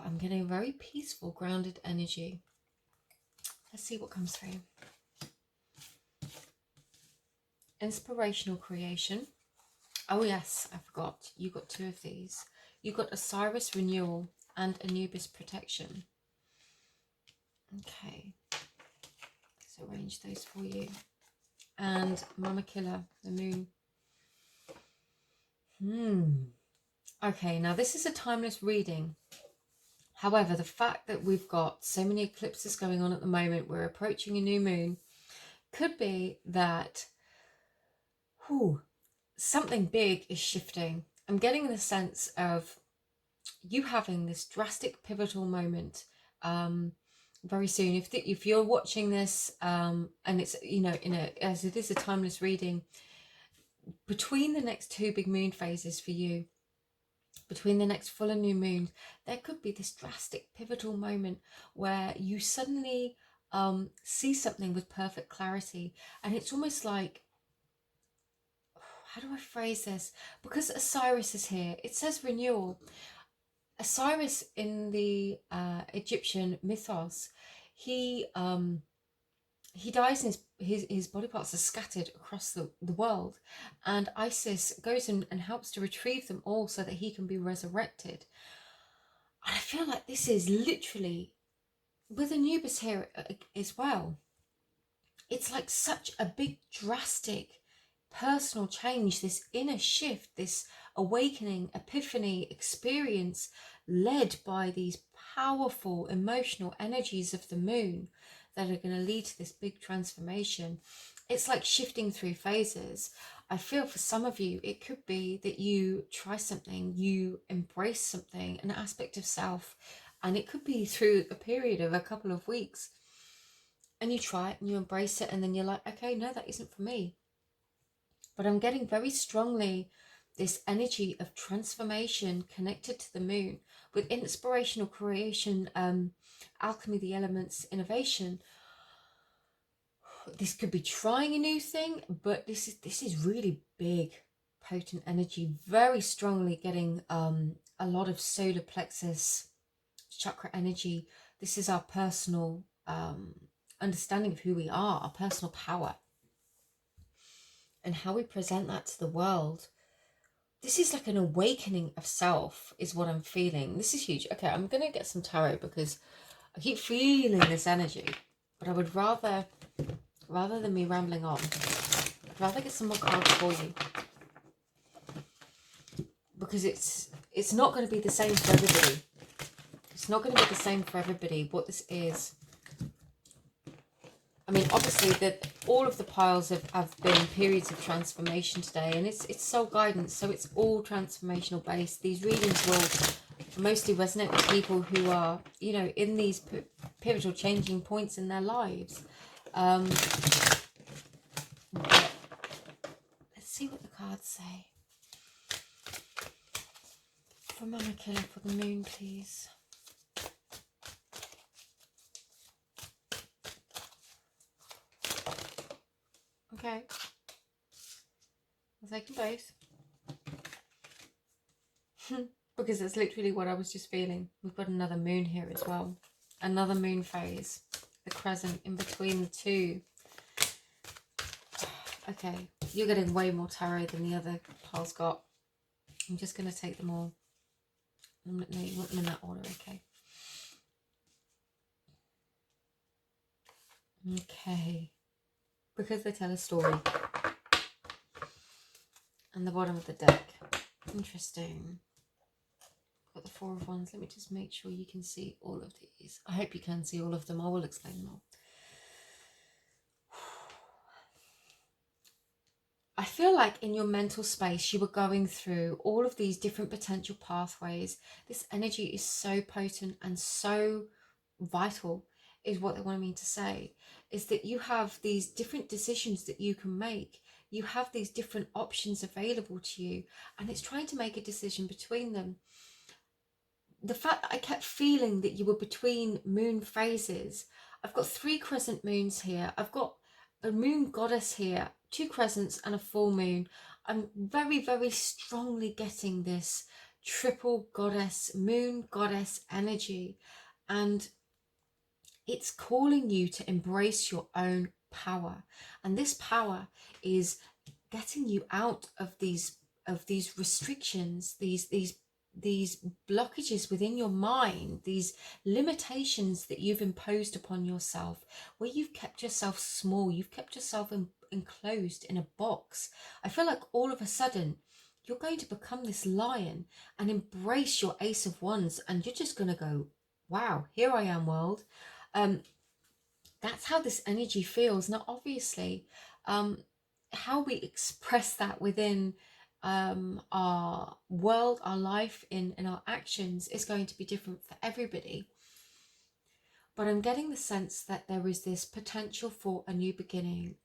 I'm getting very peaceful, grounded energy. Let's see what comes through. Inspirational creation. Oh yes, I forgot. You got 2 of these. You got Osiris renewal and Anubis protection. Okay. Let's arrange those for you. And Mama Killer, the moon. Okay, now this is a timeless reading. However, the fact that we've got so many eclipses going on at the moment, we're approaching a new moon, could be that something big is shifting. I'm getting the sense of you having this drastic pivotal moment very soon. If you're watching this and it's, you know, as it is a timeless reading, between the next 2 big moon phases for you, between the next full and new moon, there could be this drastic pivotal moment where you suddenly see something with perfect clarity. And it's almost like, how do I phrase this? Because Osiris is here, it says renewal. Osiris in the Egyptian mythos, he dies and his body parts are scattered across the world, and Isis goes and helps to retrieve them all so that he can be resurrected. And I feel like this is literally, with Anubis here as well, it's like such a big drastic personal change, this inner shift, this awakening, epiphany experience led by these powerful emotional energies of the moon that are going to lead to this big transformation. It's like shifting through phases. I feel for some of you, it could be that you try something, you embrace something, an aspect of self, and it could be through a period of a couple of weeks, and you try it and you embrace it, and then you're like, okay, no, that isn't for me. But I'm getting very strongly this energy of transformation connected to the moon with inspirational creation, alchemy, the elements, innovation. This could be trying a new thing, but this is really big, potent energy, very strongly getting a lot of solar plexus chakra energy. This is our personal understanding of who we are, our personal power, and how we present that to the world. This is like an awakening of self is what I'm feeling. This is huge. Okay, I'm gonna get some tarot because I keep feeling this energy, but I would rather than me rambling on, I'd rather get some more cards for you, because it's not going to be the same for everybody. It's not going to be the same for everybody. What this is, I mean, obviously that all of the piles have been periods of transformation today, and it's soul guidance, so it's all transformational based. These readings will mostly resonate with people who are, you know, in these pivotal changing points in their lives. But let's see what the cards say. For Mama Killer, for the moon, please. Okay. I'll take them both. Because that's literally what I was just feeling. We've got another moon here as well. Another moon phase. The crescent in between the two. Okay. You're getting way more tarot than the other pile's got. I'm just going to take them all. No, you want them in that order, okay. Okay. Because they tell a story. And the bottom of the deck. Interesting. Got the Four of Wands. Let me just make sure you can see all of these. I hope you can see all of them. I will explain them all. I feel like in your mental space, you were going through all of these different potential pathways. This energy is so potent and so vital, is what they wanted me to say, is that you have these different decisions that you can make. You have these different options available to you, and it's trying to make a decision between them. The fact that I kept feeling that you were between moon phases. I've got 3 crescent moons here. I've got a moon goddess here, 2 crescents and a full moon. I'm very, very strongly getting this triple goddess, moon goddess energy. And it's calling you to embrace your own power. And this power is getting you out of these restrictions, these blockages within your mind, these limitations that you've imposed upon yourself, where you've kept yourself small, you've kept yourself enclosed in a box. I feel like all of a sudden you're going to become this lion and embrace your Ace of Wands, and you're just going to go, wow, here I am, world. That's how this energy feels. Now, obviously, how we express that within our world, our life, in our actions is going to be different for everybody. But I'm getting the sense that there is this potential for a new beginning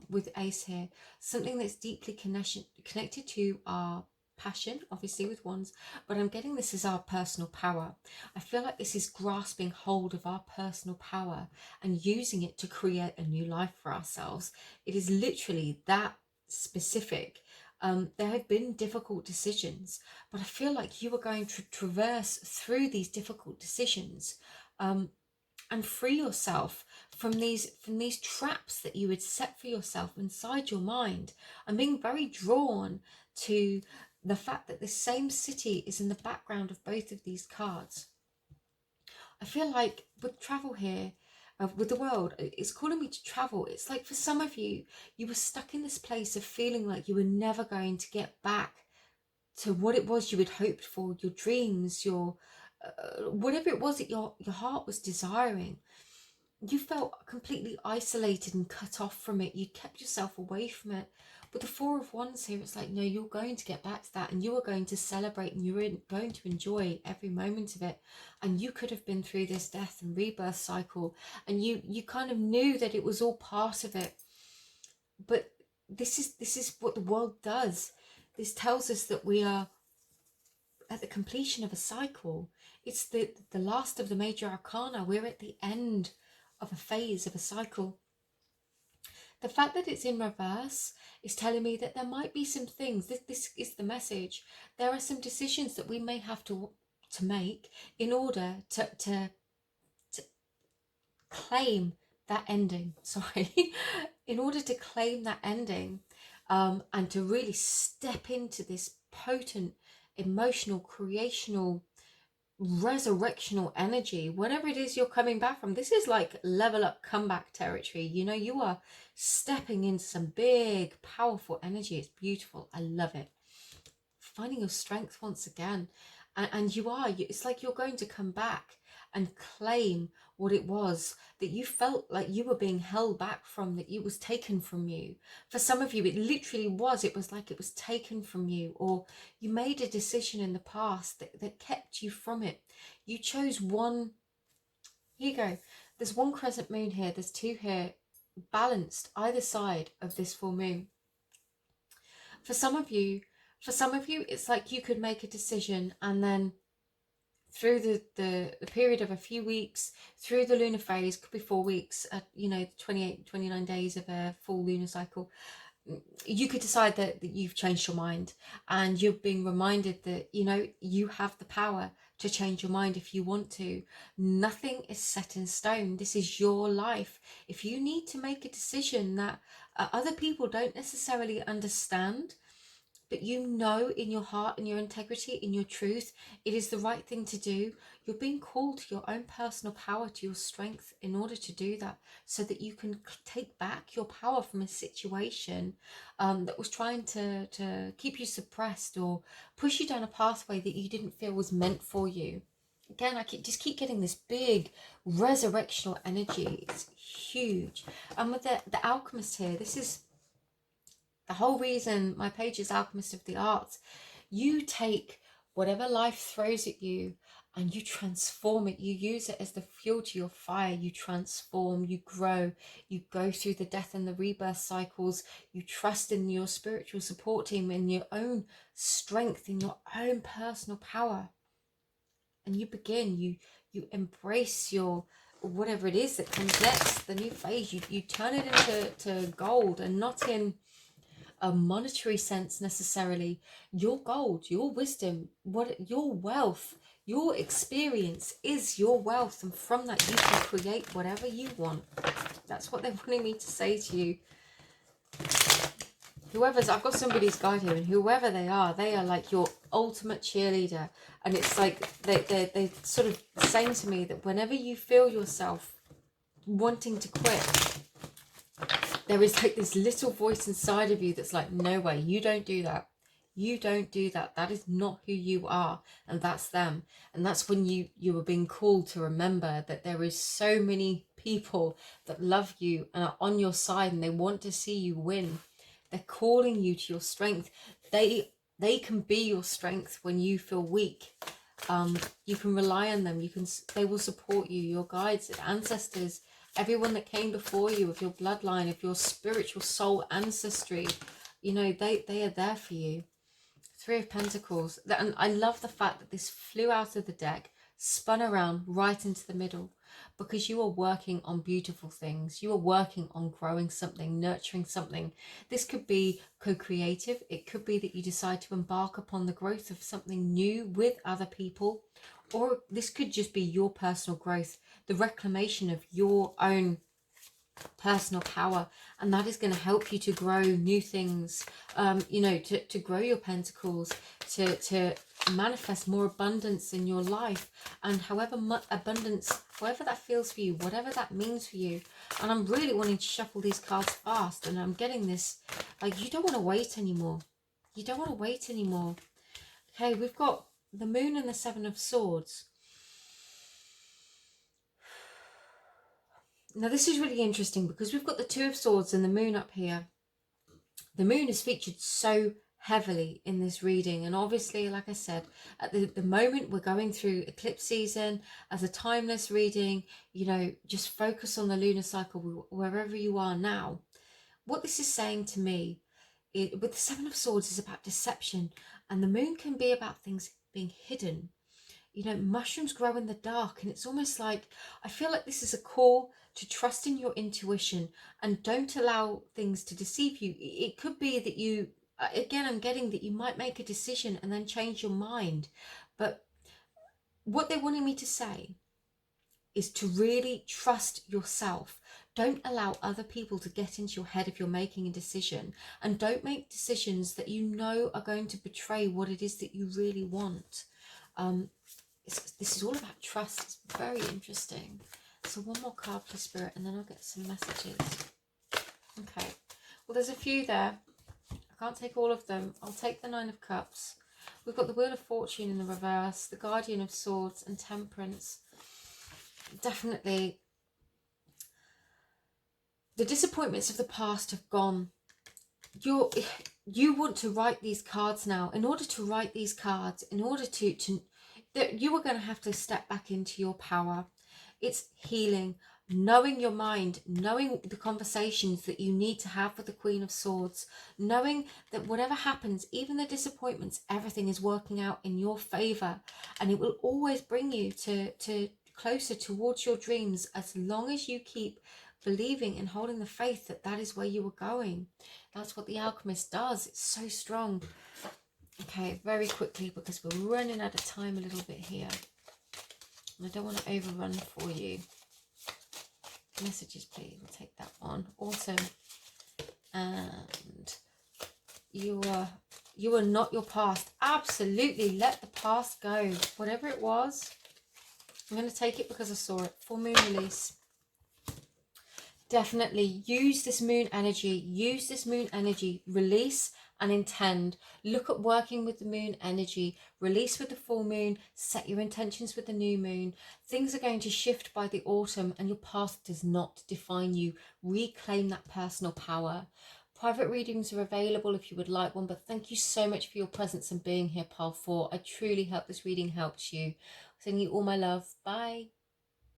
with Ace here, something that's deeply connected to our passion, obviously with Wands, but I'm getting this is our personal power. I feel like this is grasping hold of our personal power and using it to create a new life for ourselves. It is literally that specific. There have been difficult decisions, but I feel like you are going to traverse through these difficult decisions and free yourself from these traps that you would set for yourself inside your mind. I'm being very drawn to the fact that the same city is in the background of both of these cards. I feel like with travel here, with the world, it's calling me to travel. It's like for some of you, you were stuck in this place of feeling like you were never going to get back to what it was you had hoped for, your dreams, your whatever it was that your heart was desiring. You felt completely isolated and cut off from it. You kept yourself away from it. With the Four of Wands here, it's like, no, you're going to get back to that, and you are going to celebrate, and you're going to enjoy every moment of it. And you could have been through this death and rebirth cycle, and you kind of knew that it was all part of it. But this is what the world does. This tells us that we are at the completion of a cycle. It's the last of the major arcana. We're at the end of a phase of a cycle. The fact that it's in reverse is telling me that there might be some things. This is the message. There are some decisions that we may have to make in order to claim that ending. Sorry, in order to claim that ending, and to really step into this potent, emotional, creational, resurrectional energy, whatever it is you're coming back from. This is like level up comeback territory. You know, you are stepping into some big, powerful energy. It's beautiful. I love it. Finding your strength once again. And it's like you're going to come back and claim what it was that you felt like you were being held back from, that it was taken from you. For some of you, it literally was. It was like it was taken from you, or you made a decision in the past that kept you from it. You chose one. Here you go. There's one crescent moon here. There's two here, balanced either side of this full moon. For some of you, it's like you could make a decision, and then through the period of a few weeks, through the lunar phase, could be 4 weeks, 28, 29 days of a full lunar cycle, you could decide that you've changed your mind, and you're being reminded that, you have the power to change your mind if you want to. Nothing is set in stone. This is your life. If you need to make a decision that other people don't necessarily understand, but in your heart and your integrity, in your truth, it is the right thing to do, you're being called to your own personal power, to your strength, in order to do that, so that you can take back your power from a situation that was trying to keep you suppressed or push you down a pathway that you didn't feel was meant for you. Again, I just keep getting this big resurrectional energy. It's huge. And with the alchemist here, this is the whole reason my page is Alchemist of the Arts. You take whatever life throws at you and you transform it. You use it as the fuel to your fire. You transform, you grow, you go through the death and the rebirth cycles. You trust in your spiritual support team, in your own strength, in your own personal power. And you begin, you embrace your whatever it is that comes next, the new phase. You turn it into gold, and not in a monetary sense necessarily. Your gold, your wisdom, your wealth, your experience is your wealth, and from that you can create whatever you want. That's what they're wanting me to say to you. I've got somebody's guide here, and whoever they are like your ultimate cheerleader. And it's like they sort of saying to me that whenever you feel yourself wanting to quit, there is like this little voice inside of you that's like, no way, you don't do that. You don't do that. That is not who you are. And that's them. And that's when you are being called to remember that there is so many people that love you and are on your side, and they want to see you win. They're calling you to your strength. They can be your strength when you feel weak. You can rely on them. They will support you. Your guides, ancestors, everyone that came before you, of your bloodline, of your spiritual soul ancestry, they are there for you. Three of Pentacles. And I love the fact that this flew out of the deck, spun around right into the middle, because you are working on beautiful things. You are working on growing something, nurturing something. This could be co-creative. It could be that you decide to embark upon the growth of something new with other people, or this could just be your personal growth, the reclamation of your own personal power, and that is going to help you to grow new things, to grow your pentacles, to manifest more abundance in your life, and however much abundance, however that feels for you, whatever that means for you. And I'm really wanting to shuffle these cards fast, and I'm getting this, like, you don't want to wait anymore. You don't want to wait anymore. Okay, we've got the Moon and the Seven of Swords. Now this is really interesting because we've got the Two of Swords and the Moon up here. The moon is featured so heavily in this reading, and obviously, like I said, at the moment we're going through eclipse season. As a timeless reading, you know, just focus on the lunar cycle wherever you are now. What this is saying to me, with the Seven of Swords, is about deception, and the moon can be about things being hidden. You know, mushrooms grow in the dark, and it's almost like, I feel like this is a call to trust in your intuition and don't allow things to deceive you. It could be that you, again, I'm getting that you might make a decision and then change your mind. But what they're wanting me to say is to really trust yourself. Don't allow other people to get into your head if you're making a decision, and don't make decisions that you know are going to betray what it is that you really want. This is all about trust. It's very interesting. So one more card, please, Spirit, and then I'll get some messages. Okay. Well, there's a few there. I can't take all of them. I'll take the Nine of Cups. We've got the Wheel of Fortune in the reverse, the Guardian of Swords, and Temperance. Definitely, the disappointments of the past have gone. You want to write these cards now. In order to write these cards, in order to that you are going to have to step back into your power. It's healing, knowing your mind, knowing the conversations that you need to have with the Queen of Swords, knowing that whatever happens, even the disappointments, everything is working out in your favor, and it will always bring you to closer towards your dreams, as long as you keep believing and holding the faith that that is where you are going. That's what the Alchemist does. It's so strong. Okay, very quickly, because we're running out of time a little bit here. And I don't want to overrun for you. Messages, please. We'll take that one. Awesome. And you are not your past. Absolutely, let the past go. Whatever it was, I'm going to take it because I saw it. Full moon release. Definitely use this moon energy. Use this moon energy. Release and intend. Look at working with the moon energy. Release with the full moon. Set your intentions with the new moon. Things are going to shift by the autumn, and your past does not define you. Reclaim that personal power. Private readings are available if you would like one, but thank you so much for your presence and being here, Pile 4. I truly hope this reading helps you. Sending you all my love. Bye.